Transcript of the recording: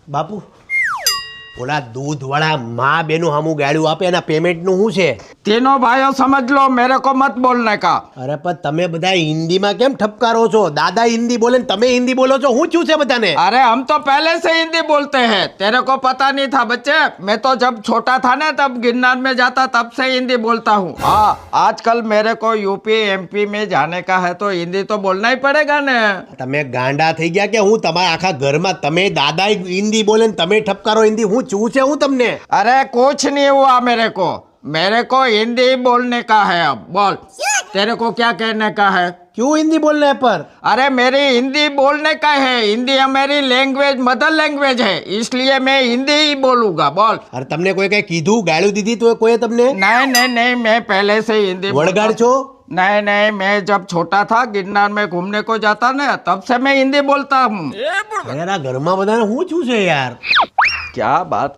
બાપુ ઓલા દૂધવાળા માં બેનું હામું ગાળ્યું આપે એના પેમેન્ટનું શું છે? तीनों भाइयों समझ लो, मेरे को मत बोलने का। અરે પણ તમે બધા હિન્દીમાં કેમ ઠપકારો છો? દાદા હિન્દી બોલે ને તમે હિન્દી બોલો છો, શું થયું છે બધાને? अरे हम तो पहले से हिंदी बोलते हैं, तेरे को पता नहीं था बच्चे। मैं तो जब छोटा था ना तब गिरनार में जाता तब से हिंदी बोलता हूँ। हाँ, आजकल मेरे को यूपी एमपी में जाने का है तो हिंदी तो बोलना ही पड़ेगा ने। તમે ગાંડા થઈ ગયા કે હું? તમારા આખા ઘરમાં તમે દાદા હિન્દી બોલે ને તમે ઠપકારો હિન્દી, હું ચૂ છે હું તમને? अरे कुछ नहीं हुआ मेरे को हिंदी बोलने का है। अब बोल, तेरे को क्या कहने का है? क्यों हिंदी बोलना है पर? अरे मेरी हिंदी बोलने का है। हिंदी हमारी लैंग्वेज मदर लैंग्वेज है, इसलिए मैं हिंदी ही बोलूंगा। बोल। અરે તમને કોઈ કઈ કીધું, ગાળ્યું દીધી તો કોઈ તમને? नहीं, मैं पहले से ही हिंदी વળગાડ છો? नहीं, मैं जब छोटा था गिरनार में घूमने को जाता ना तब से मैं हिंदी बोलता हूँ। યાર આ ઘરમાં બધાને શું થયું છે યાર? क्या बात